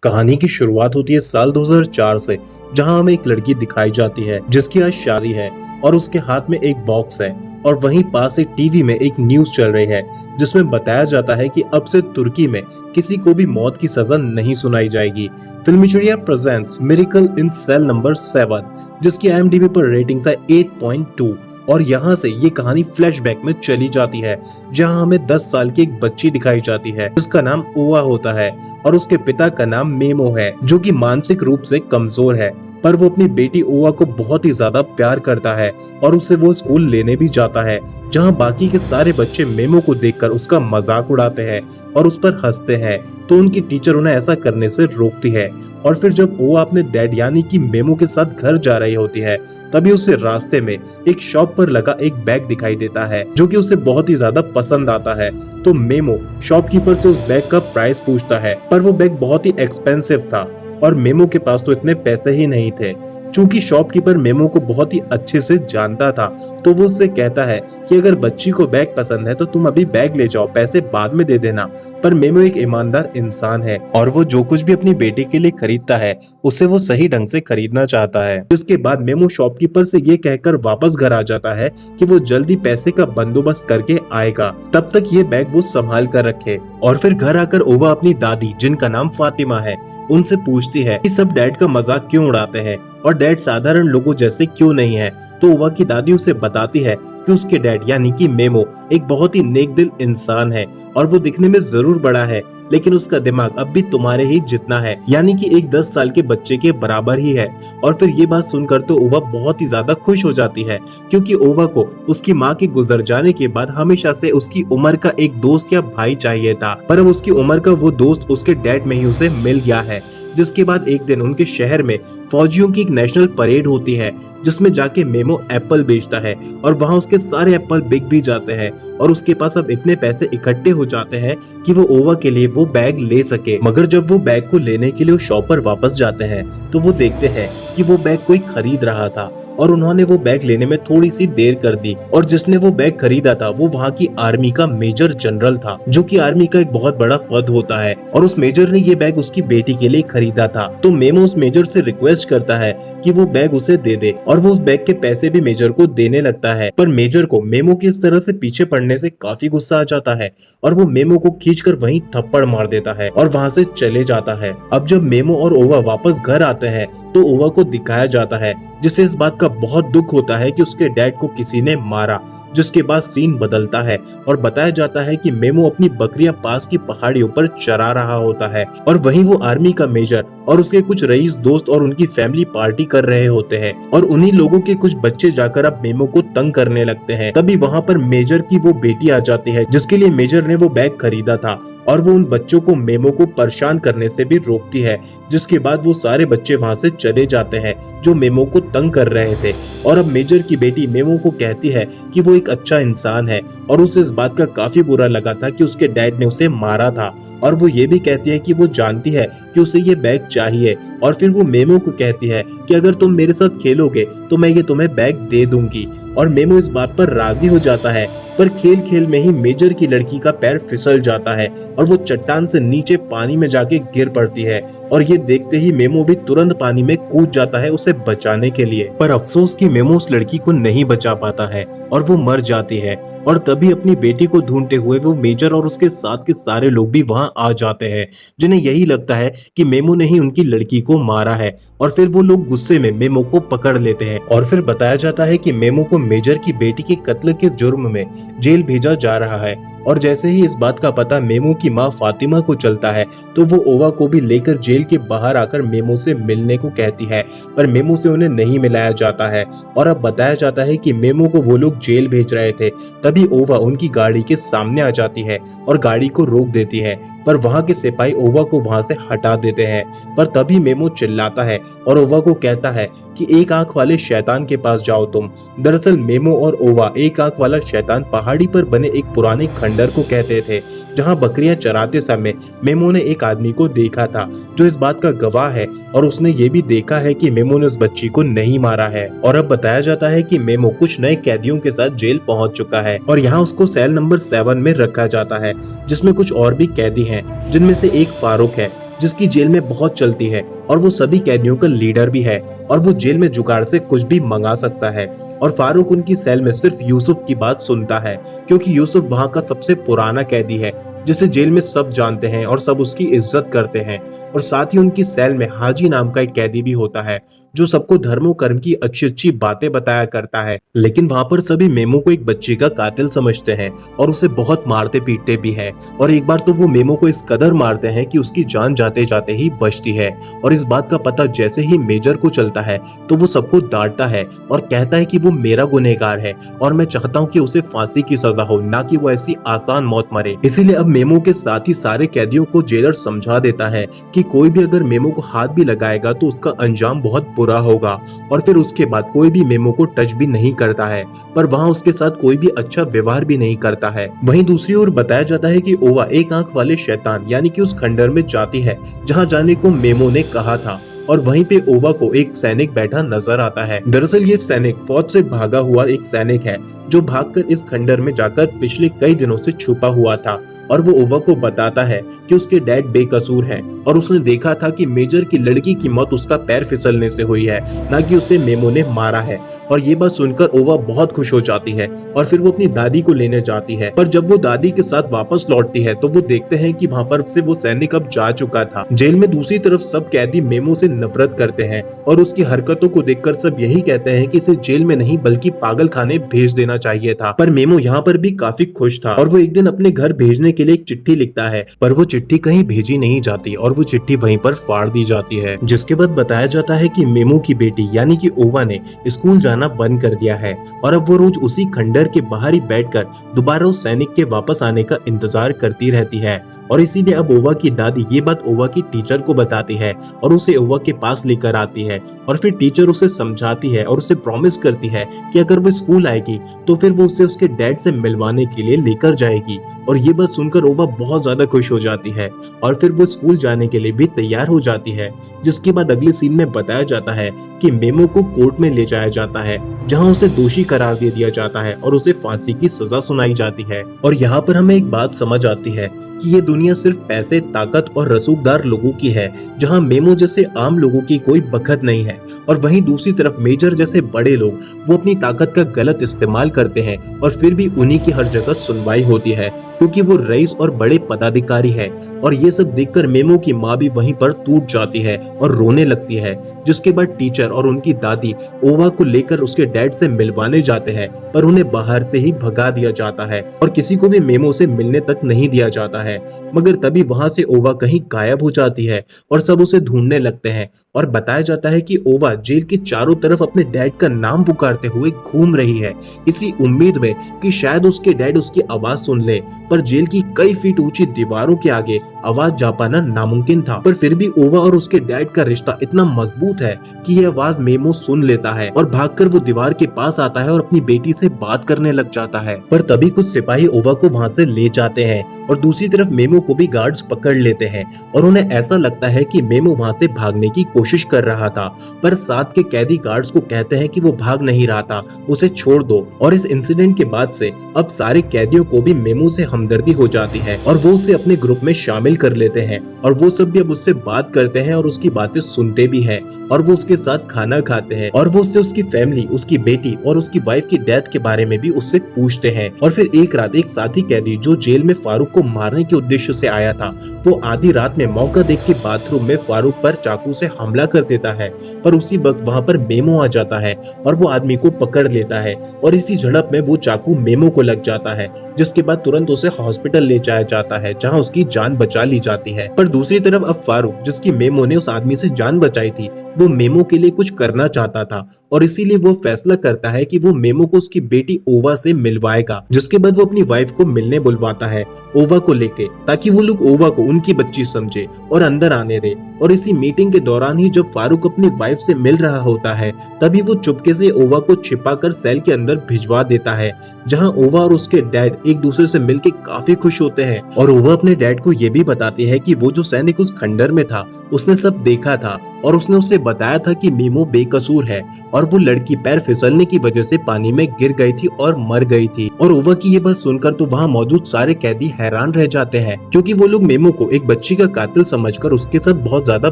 कहानी की शुरुआत होती है साल 2004 से, जहां हमें एक लड़की दिखाई जाती है जिसकी आज शादी है और उसके हाथ में एक बॉक्स है और वहीं पास एक टीवी में एक न्यूज चल रही है जिसमें बताया जाता है कि अब से तुर्की में किसी को भी मौत की सजा नहीं सुनाई जाएगी। Filmy Chidiya presents miracle in cell number 7, जिसकी IMDb पर रेटिंग्स है 8.2। और यहाँ से ये कहानी फ्लैशबैक में चली जाती है, जहाँ हमें 10 साल की एक बच्ची दिखाई जाती है जिसका नाम ओवा होता है और उसके पिता का नाम मेमो है, जो कि मानसिक रूप से कमजोर है। पर वो अपनी बेटी ओवा को बहुत ही ज्यादा प्यार करता है और उसे वो स्कूल लेने भी जाता है, जहाँ बाकी के सारे बच्चे मेमो को देखकर उसका मजाक उड़ाते हैं और उस पर हंसते हैं। तो उनकी टीचर उन्हें ऐसा करने से रोकती है। और फिर जब ओवा अपने डैड यानी कि मेमो के साथ घर जा रही होती है, तभी उसे रास्ते में एक शॉप पर लगा एक बैग दिखाई देता है जो कि उसे बहुत ही ज्यादा पसंद आता है। तो मेमो शॉपकीपर से उस बैग का प्राइस पूछता है, पर वो बैग बहुत ही एक्सपेंसिव था और मेमो के पास तो इतने पैसे ही नहीं थे। चूंकि शॉपकीपर मेमो को बहुत ही अच्छे से जानता था, तो वो उससे कहता है कि अगर बच्ची को बैग पसंद है तो तुम अभी बैग ले जाओ, पैसे बाद में दे देना। पर मेमो एक ईमानदार इंसान है और वो जो कुछ भी अपनी बेटी के लिए खरीदता है उसे वो सही ढंग से खरीदना चाहता है। इसके बाद मेमो शॉपकीपर से ये कहकर वापस घर आ जाता है कि वो जल्दी पैसे का बंदोबस्त करके आएगा, तब तक ये बैग वो संभाल कर रखे। और फिर घर आकर ओवा अपनी दादी, जिनका नाम फातिमा है, उनसे पूछती है कि सब डैड का मजाक क्यों उड़ाते हैं और डैड साधारण लोगों जैसे क्यों नहीं है। तो ओवा की दादी उसे बताती है कि उसके डैड यानी कि मेमो एक बहुत ही नेक दिल इंसान है और वो दिखने में जरूर बड़ा है, लेकिन उसका दिमाग अब भी तुम्हारे ही जितना है, यानी कि एक 10 साल के बच्चे के बराबर ही है। और फिर ये बात सुनकर तो ओवा बहुत ही ज्यादा खुश हो जाती है, क्योंकि ओवा को उसकी माँ के गुजर जाने के बाद हमेशा से उसकी उम्र का एक दोस्त या भाई चाहिए था, पर अब उसकी उम्र का वो दोस्त उसके डैड में ही उसे मिल गया है। जिसके बाद एक दिन उनके शहर में फौजियों की एक नेशनल परेड होती है, जिसमें जाके मेमो एप्पल बेचता है और वहां उसके सारे एप्पल बिक भी जाते हैं और उसके पास अब इतने पैसे इकट्ठे हो जाते हैं कि वो ओवा के लिए वो बैग ले सके। मगर जब वो बैग को लेने के लिए शॉप पर वापस जाते हैं तो वो देखते हैं कि वो बैग कोई खरीद रहा था और उन्होंने वो बैग लेने में थोड़ी सी देर कर दी। और जिसने वो बैग खरीदा था वो वहाँ की आर्मी का मेजर जनरल था, जो कि आर्मी का एक बहुत बड़ा पद होता है, और उस मेजर ने ये बैग उसकी बेटी के लिए खरीदा था। तो मेमो उस मेजर से रिक्वेस्ट करता है कि वो बैग उसे दे दे और वो उस बैग के पैसे भी मेजर को देने लगता है। पर मेजर को मेमो की इस तरह से पीछे पड़ने से काफी गुस्सा आ जाता है और वो मेमो को खींचकर वहीं थप्पड़ मार देता है और वहाँ से चले जाता है। अब जब मेमो और ओवा वापस घर आते हैं तो ओवा को दिखाया जाता है, जिसे इस बात का बहुत दुख होता है कि उसके डैड को किसी ने मारा। जिसके बाद सीन बदलता है और बताया जाता है कि मेमो अपनी बकरियां पास की पहाड़ियों पर चरा रहा होता है और वहीं वो आर्मी का मेजर और उसके कुछ रईस दोस्त और उनकी फैमिली पार्टी कर रहे होते हैं और उन्हीं लोगों के कुछ बच्चे जाकर अब मेमो को तंग करने लगते हैं। तभी वहाँ पर मेजर की वो बेटी आ जाती है, जिसके लिए मेजर ने वो बैग खरीदा था, और वो उन बच्चों को मेमो को परेशान करने से भी रोकती है। जिसके बाद वो सारे बच्चे वहाँ से चले जाते हैं जो मेमो को तंग कर रहे थे। और अब मेजर की बेटी मेमो को कहती है कि वो एक अच्छा इंसान है और उसे इस बात का काफी बुरा लगा था कि उसके डैड ने उसे मारा था, और वो ये भी कहती है कि वो जानती है कि उसे ये बैग चाहिए। और फिर वो मेमो को कहती है कि अगर तुम मेरे साथ खेलोगे तो मैं ये तुम्हें बैग दे दूंगी, और मेमो इस बात पर राजी हो जाता है। पर खेल खेल में ही मेजर की लड़की का पैर फिसल जाता है और वो चट्टान से नीचे पानी में जाके गिर पड़ती है, और ये देखते ही मेमो भी तुरंत पानी में कूद जाता है उसे बचाने के लिए। पर अफसोस कि मेमो उस लड़की को नहीं बचा पाता है और वो मर जाती है। और तभी अपनी बेटी को ढूंढते हुए वो मेजर और उसके साथ के सारे लोग भी वहाँ आ जाते हैं, जिन्हें यही लगता है कि मेमो ने ही उनकी लड़की को मारा है। और फिर वो लोग गुस्से में मेमो को पकड़ लेते हैं और फिर बताया जाता है कि मेमो को मेजर की बेटी के कत्ल के जुर्म में जेल भेजा जा रहा है। और जैसे ही इस बात का पता मेमो की माँ फातिमा को चलता है तो वो ओवा को भी लेकर जेल के बाहर आकर मेमो से मिलने को कहती है, पर मेमो से उन्हें नहीं मिलाया जाता है। और अब बताया जाता है कि मेमो को वो लोग जेल भेज रहे थे, तभी ओवा उनकी गाड़ी के सामने आ जाती है और गाड़ी को रोक देती है, पर वहाँ के सिपाही ओवा को वहाँ से हटा देते हैं। पर तभी मेमो चिल्लाता है और ओवा को कहता है कि एक आंख वाले शैतान के पास जाओ तुम। दरअसल मेमो और ओवा एक आंख वाला शैतान पहाड़ी पर बने एक पुराने खंडर को कहते थे, जहां बकरियां चराते समय मेमो ने एक आदमी को देखा था जो इस बात का गवाह है, और उसने ये भी देखा है कि मेमो ने उस बच्ची को नहीं मारा है। और अब बताया जाता है कि मेमो कुछ नए कैदियों के साथ जेल पहुंच चुका है और यहाँ उसको सेल नंबर 7 में रखा जाता है, जिसमें कुछ और भी कैदी हैं, जिनमें से एक फारूक है जिसकी जेल में बहुत चलती है और वो सभी कैदियों का लीडर भी है और वो जेल में जुगाड़ से कुछ भी मंगा सकता है। और फारूक उनकी सेल में सिर्फ यूसुफ की बात सुनता है, क्योंकि यूसुफ वहाँ का सबसे पुराना कैदी है जिसे जेल में सब जानते हैं और सब उसकी इज्जत करते हैं। और साथ ही उनकी सेल में हाजी नाम का एक कैदी भी होता है जो सबको धर्मो कर्म की अच्छी अच्छी बातें बताया करता है। लेकिन वहाँ पर सभी मेमो को एक बच्चे का कातिल समझते हैं और उसे बहुत मारते पीटते भी है। और एक बार तो वो मेमो को इस कदर मारते हैं कि उसकी जान जाते जाते ही बचती है। और इस बात का पता जैसे ही मेजर को चलता है तो वो सबको डांटता है और कहता है कि वो मेरा गुनहगार है और मैं चाहता हूँ कि उसे फांसी की सजा हो, ना कि वो ऐसी आसान मौत मरे। इसीलिए अब मेमो के साथ ही सारे कैदियों को जेलर समझा देता है कि कोई भी अगर मेमो को हाथ भी लगाएगा तो उसका अंजाम बहुत बुरा होगा। और फिर उसके बाद कोई भी मेमो को टच भी नहीं करता है, पर वहाँ उसके साथ कोई भी अच्छा व्यवहार भी नहीं करता है। वहीं दूसरी ओर बताया जाता है कि ओवा एक आंख वाले शैतान यानी कि उस खंडर में जाती है जहाँ जाने को मेमो ने कहा था। और वहीं पे ओवा को एक सैनिक बैठा नजर आता है। दरअसल ये सैनिक फौज से भागा हुआ एक सैनिक है जो भागकर इस खंडर में जाकर पिछले कई दिनों से छुपा हुआ था। और वो ओवा को बताता है कि उसके डैड बेकसूर हैं और उसने देखा था कि मेजर की लड़की की मौत उसका पैर फिसलने से हुई है, ना कि उसे मेमो ने मारा है। और ये बात सुनकर ओवा बहुत खुश हो जाती है और फिर वो अपनी दादी को लेने जाती है। पर जब वो दादी के साथ वापस लौटती है तो वो देखते हैं कि वहाँ पर से वो सैनिक अब जा चुका था। जेल में दूसरी तरफ सब कैदी मेमो से नफरत करते हैं और उसकी हरकतों को देखकर सब यही कहते हैं कि इसे जेल में नहीं बल्कि पागल खाने भेज देना चाहिए था। पर मेमो यहाँ पर भी काफी खुश था और वो एक दिन अपने घर भेजने के लिए एक चिट्ठी लिखता है, पर वो चिट्ठी कहीं भेजी नहीं जाती और वो चिट्ठी वहीं पर फाड़ दी जाती है। जिसके बाद बताया जाता है कि मेमो की बेटी यानी कि ओवा ने स्कूल जाना बंद कर दिया है और अब वो रोज उसी खंडर के बाहर ही बैठकर दोबारा उस सैनिक के वापस आने का इंतजार करती रहती है। और इसीलिए अब ओवा की दादी ये बात ओवा की टीचर को बताती है और उसे ओवा के पास लेकर आती है। और फिर टीचर उसे समझाती है और उसे प्रॉमिस करती है कि अगर वो स्कूल आएगी तो फिर वो उसे उसके डैड से मिलवाने के लिए लेकर जाएगी। और ये बात सुनकर ओवा बहुत ज्यादा खुश हो जाती है और फिर वो स्कूल जाने के लिए भी तैयार हो जाती है। जिसके बाद अगले सीन में बताया जाता है कि मेमो को कोर्ट में ले जाया जाता है जहां उसे दोषी करार दे दिया जाता है और उसे फांसी की सजा सुनाई जाती है। और यहाँ पर हमें एक बात समझ आती है कि ये दुनिया सिर्फ पैसे, ताकत और रसूखदार लोगों की है, जहां मेमो जैसे आम लोगों की कोई बखत नहीं है। और वहीं दूसरी तरफ मेजर जैसे बड़े लोग वो अपनी ताकत का गलत इस्तेमाल करते हैं और फिर भी उन्हीं की हर जगह सुनवाई होती है क्योंकि वो रईस और बड़े पदाधिकारी है। और ये सब देखकर मेमो की माँ भी वहीं पर टूट जाती है और रोने लगती है। जिसके बाद टीचर और उनकी दादी ओवा को लेकर उसके डैड से मिलवाने जाते हैं, पर उन्हें बाहर से ही भगा दिया जाता है और किसी को भी मेमो से मिलने तक नहीं दिया जाता है। मगर तभी वहां से ओवा कहीं गायब हो जाती है और सब उसे ढूंढने लगते हैं। और बताया जाता है कि ओवा जेल के चारों तरफ अपने डैड का नाम पुकारते हुए घूम रही है, इसी उम्मीद में कि शायद उसके डैड उसकी आवाज सुन ले। पर जेल की कई फीट ऊंची दीवारों के आगे आवाज जा पाना नामुमकिन था। पर फिर भी ओवा और उसके डैड का रिश्ता इतना मजबूत है कि यह आवाज मेमो सुन लेता है और भागकर वो दीवार के पास आता है और अपनी बेटी से बात करने लग जाता है। पर तभी कुछ सिपाही ओवा को वहां से ले जाते हैं और दूसरी तरफ मेमो को भी गार्ड्स पकड़ लेते हैं और उन्हें ऐसा लगता है कि मेमो वहां से भागने की कोशिश कर रहा था। पर साथ के कैदी गार्ड्स को कहते हैं कि वो भाग नहीं रहा था, उसे छोड़ दो। और इस इंसिडेंट के बाद से अब सारे कैदियों को भी मेमो से हमदर्दी हो जाती है और वो उसे अपने ग्रुप में शामिल कर लेते हैं और वो सब भी अब उससे बात करते हैं और उसकी बातें सुनते भी हैं और वो उसके साथ खाना खाते हैं और वो उससे उसकी फैमिली, उसकी बेटी और उसकी वाइफ की डेथ के बारे में भी उससे पूछते हैं। और फिर एक रात एक साथी कैदी जो जेल में फारूक को मारने के उद्देश्य से आया था, वो आधी रात में मौका देख के बाथरूम में फारूक पर चाकू से हमला कर देता है। पर उसी वक्त वहाँ पर मेमो आ जाता है और वो आदमी को पकड़ लेता है और इसी झड़प में वो चाकू मेमो को लग जाता है, जिसके बाद तुरंत उसे हॉस्पिटल ले जाया जाता है जहाँ उसकी जान बचा ली जाती है। पर दूसरी तरफ अब फारूक, जिसकी मेमो ने उस आदमी से जान बचाई थी, वो मेमो के लिए कुछ करना चाहता था और इसीलिए वो फैसला करता है कि वो मेमो को उसकी बेटी ओवा से मिलवाएगा। जिसके बाद वो अपनी वाइफ को मिलने बुलवाता है ओवा को लेके, ताकि वो लोग ओवा को उनकी बच्ची समझे और अंदर आने दे। और इसी मीटिंग के दौरान ही जब फारूक अपनी वाइफ से मिल रहा होता है, तभी वो चुपके से ओवा को छिपाकर सेल के अंदर भिजवा देता है, जहां ओवा और उसके डैड एक दूसरे से मिलके काफी खुश होते हैं और ओवा अपने डैड को ये भी बताती है कि वो जो सैनिक उस खंडर में था उसने सब देखा था और उसने उसे बताया था कि मीमो बेकसूर है और वो लड़की पैर फिसलने की वजह से पानी में गिर गई थी और मर गई थी। और ओवा की ये बात सुनकर तो वहाँ मौजूद सारे कैदी हैरान रह जाते हैं क्योंकि वो लोग मेमो को एक बच्ची का कातिल समझकर उसके साथ बहुत ज्यादा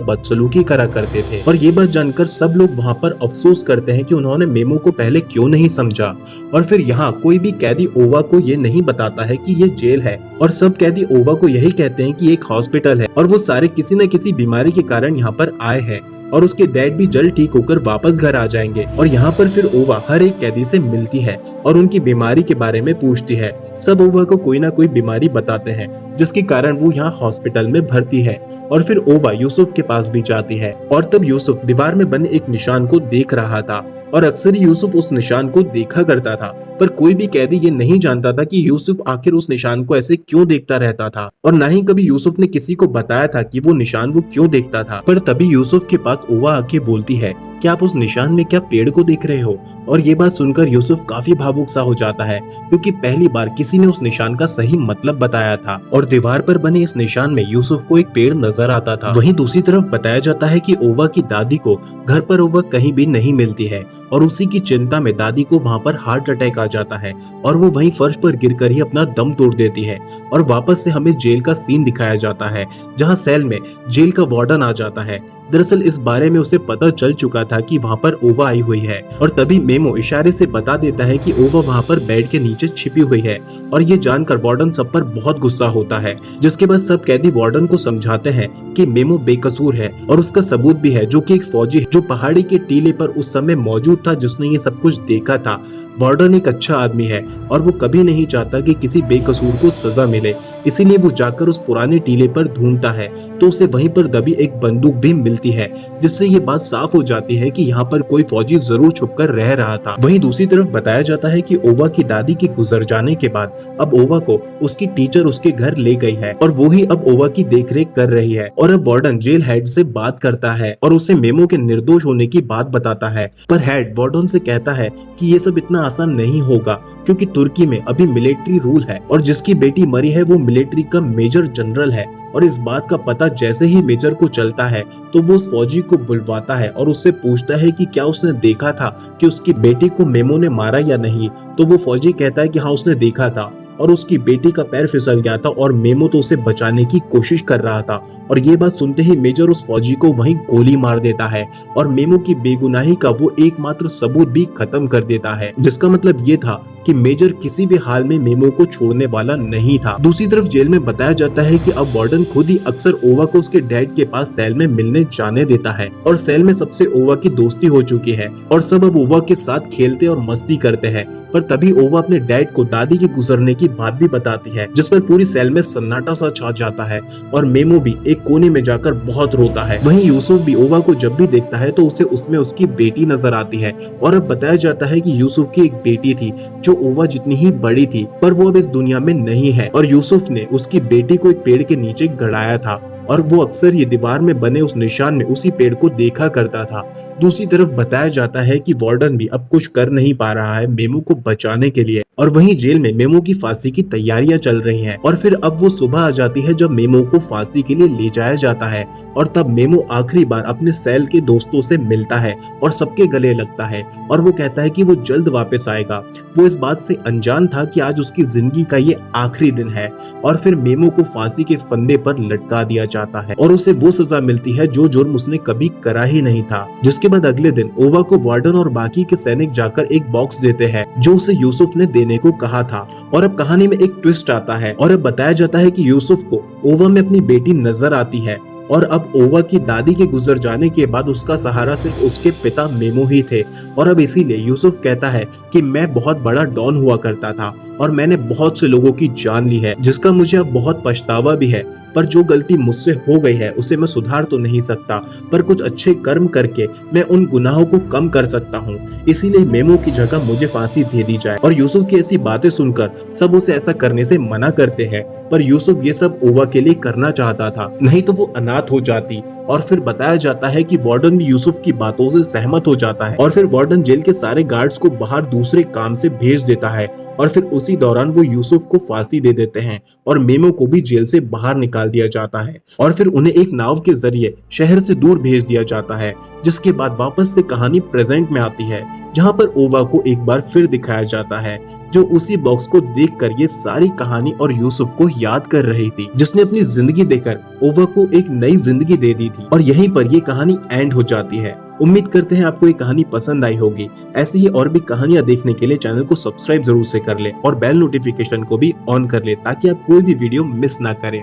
बदसलूकी करा करते थे। और ये बात जानकर सब लोग वहाँ पर अफसोस करते हैं कि उन्होंने मेमो को पहले क्यों नहीं समझा। और फिर यहाँ कोई भी कैदी ओवा को ये नहीं बताता है कि ये जेल है और सब कैदी ओवा को यही कहते हैं कि एक हॉस्पिटल है और वो सारे किसी न किसी बीमारी के कारण यहाँ पर आए हैं और उसके डैड भी जल्द ठीक होकर वापस घर आ जाएंगे। और यहाँ पर फिर ओवा हर एक कैदी से मिलती है और उनकी बीमारी के बारे में पूछती है। सब ओवा को कोई ना कोई बीमारी बताते हैं जिसके कारण वो यहाँ हॉस्पिटल में भर्ती है। और फिर ओवा यूसुफ के पास भी जाती है और तब यूसुफ दीवार में बने एक निशान को देख रहा था और अक्सर ही यूसुफ उस निशान को देखा करता था, पर कोई भी कैदी ये नहीं जानता था कि यूसुफ आखिर उस निशान को ऐसे क्यों देखता रहता था और ना ही कभी यूसुफ ने किसी को बताया था कि वो निशान वो क्यों देखता था। पर तभी यूसुफ के पास ओवा आके बोलती है कि आप उस निशान में क्या पेड़ को देख रहे हो। और ये बात सुनकर यूसुफ काफी भावुक सा हो जाता है क्योंकि पहली बार किसी ने उस निशान का सही मतलब बताया था और दीवार पर बने इस निशान में यूसुफ को एक पेड़ नजर आता था। वहीं दूसरी तरफ बताया जाता है कि ओवा की दादी को घर पर ओवा कहीं भी नहीं मिलती है और उसी की चिंता में दादी को वहाँ पर हार्ट अटैक आ जाता है और वो वहीं फर्श पर गिरकर ही अपना दम तोड़ देती है। और वापस से हमें जेल का सीन दिखाया जाता है जहाँ सेल में जेल का वार्डन आ जाता है। दरअसल इस बारे में उसे पता चल चुका था कि वहाँ पर ओवा आई हुई है और तभी मेमो इशारे से बता देता है कि ओवा वहाँ पर बेड के नीचे छिपी हुई है और ये जानकर वार्डन सब पर बहुत गुस्सा होता है, जिसके बाद सब कैदी वार्डन को समझाते हैं कि मेमो बेकसूर है और उसका सबूत भी है जो कि एक फौजी है जो पहाड़ी के टीले पर उस समय मौजूद था जिसने ये सब कुछ देखा था। वार्डन एक अच्छा आदमी है और वो कभी नहीं चाहता कि किसी बेकसूर को सजा मिले, इसीलिए वो जाकर उस पुराने टीले पर ढूंढता है तो उसे वहीं पर दबी एक बंदूक भी मिलती है जिससे ये बात साफ हो जाती है कि यहाँ पर कोई फौजी जरूर छुपकर रह रहा था। वहीं दूसरी तरफ बताया जाता है कि ओवा की दादी के गुजर जाने के बाद अब ओवा को उसकी टीचर उसके घर ले गई है और वो ही अब ओवा की देखरेख कर रही है। और अब वार्डन जेल हेड से बात करता है और उसे मेमो के निर्दोष होने की बात बताता है, पर हेड वार्डन से कहता है कि ये सब इतना आसान नहीं होगा क्योंकि तुर्की में अभी मिलिट्री रूल है और जिसकी बेटी मरी है वो मिलिट्री का मेजर जनरल है। और इस बात का पता जैसे ही मेजर को चलता है तो वो उस फौजी को बुलवाता है और उससे पूछता है कि क्या उसने देखा था कि उसकी बेटी को मेमो ने मारा या नहीं। तो वो फौजी कहता है कि हाँ उसने देखा था और उसकी बेटी का पैर फिसल गया था और मेमो तो उसे बचाने की कोशिश कर रहा था। और ये बात सुनते ही मेजर उस फौजी को वहीं गोली मार देता है और मेमो की बेगुनाही का वो एकमात्र सबूत भी खत्म कर देता है, जिसका मतलब ये था कि मेजर किसी भी हाल में मेमो को छोड़ने वाला नहीं था। दूसरी तरफ जेल में बताया जाता है कि अब वार्डन खुद ही अक्सर ओवा को उसके डैड के पास सेल में मिलने जाने देता है और सेल में सबसे ओवा की दोस्ती हो चुकी है और सब अब ओवा के साथ खेलते और मस्ती करते हैं। पर तभी ओवा अपने डैड को दादी के गुजरने की बात भी बताती है जिस पर पूरी सेल में सन्नाटा सा छा जाता है और मेमो भी एक कोने में जाकर बहुत रोता है। वहीं यूसुफ भी ओवा को जब भी देखता है तो उसे उसमें उसकी बेटी नजर आती है और अब बताया जाता है कि यूसुफ की एक बेटी थी जो ओवा जितनी ही बड़ी थी, पर वो अब इस दुनिया में नहीं है और यूसुफ ने उसकी बेटी को एक पेड़ के नीचे गड़ाया था और वो अक्सर ये दीवार में बने उस निशान में उसी पेड़ को देखा करता था। दूसरी तरफ बताया जाता है कि वार्डन भी अब कुछ कर नहीं पा रहा है मेमो को बचाने के लिए और वहीं जेल में मेमो की फांसी की तैयारियां चल रही हैं। और फिर अब वो सुबह आ जाती है जब मेमो को फांसी के लिए ले जाया जाता है और तब मेमो आखिरी बार अपने सेल के दोस्तों से मिलता है और सबके गले लगता है और वो कहता है कि वो जल्द वापस आएगा। वो इस बात से अनजान था कि आज उसकी जिंदगी का ये आखिरी दिन है। और फिर मेमो को फांसी के फंदे पर लटका दिया जाता है और उसे वो सजा मिलती है जो जुर्म उसने कभी करा ही नहीं था। जिसके बाद अगले दिन ओवा को वार्डन और बाकी के सैनिक जाकर एक बॉक्स देते हैं जो उसे यूसुफ ने देने को कहा था। और अब कहानी में एक ट्विस्ट आता है और अब बताया जाता है कि यूसुफ को ओवा में अपनी बेटी नजर आती है और अब ओवा की दादी के गुजर जाने के बाद उसका सहारा सिर्फ उसके पिता मेमो ही थे। और अब इसीलिए यूसुफ कहता है कि मैं बहुत बड़ा डॉन हुआ करता था और मैंने बहुत से लोगों की जान ली है जिसका मुझे अब बहुत पछतावा भी है, पर जो गलती मुझसे हो गई है उसे मैं सुधार तो नहीं सकता, पर कुछ अच्छे कर्म करके मैं उन गुनाहों को कम कर सकता हूँ, इसीलिए मेमो की जगह मुझे फांसी दे दी जाए। और यूसुफ की ऐसी बातें सुनकर सब उसे ऐसा करने से मना करते हैं, पर यूसुफ ये सब ओवा के लिए करना चाहता था, नहीं तो वो अनाथ हो जाती और फिर बताया जाता है कि वार्डन भी यूसुफ की बातों से सहमत हो जाता है और फिर वार्डन जेल के सारे गार्ड्स को बाहर दूसरे काम से भेज देता है और फिर उसी दौरान वो यूसुफ को फांसी दे देते हैं और मेमो को भी जेल से बाहर निकाल दिया जाता है और फिर उन्हें एक नाव के जरिए शहर से दूर भेज दिया जाता है, जिसके बाद वापस से कहानी प्रेजेंट में आती है जहां पर ओवा को एक बार फिर दिखाया जाता है जो उसी बॉक्स को देखकर ये सारी कहानी और यूसुफ को याद कर रही थी जिसने अपनी जिंदगी देकर ओवा को एक नई जिंदगी दे दी थी। और यहीं पर ये कहानी एंड हो जाती है। उम्मीद करते हैं आपको ये कहानी पसंद आई होगी। ऐसी ही और भी कहानियां देखने के लिए चैनल को सब्सक्राइब जरूर से कर ले और बेल नोटिफिकेशन को भी ऑन कर ले ताकि आप कोई भी वीडियो मिस ना करें।